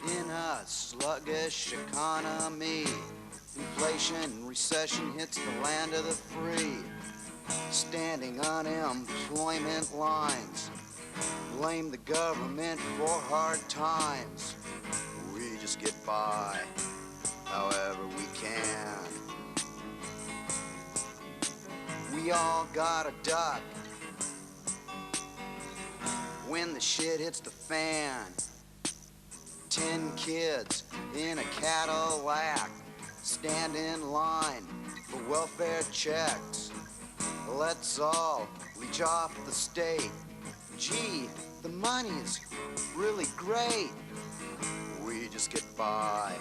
In a sluggish economy, inflation and recession hits the land of the free. Standing unemployment lines, blame the government for hard times. We just get by however we can. We all gotta duck when the shit hits the fan. 10 kids in a Cadillac stand in line for welfare checks. Let's all leech off the state. Gee, the money's really great. We just get by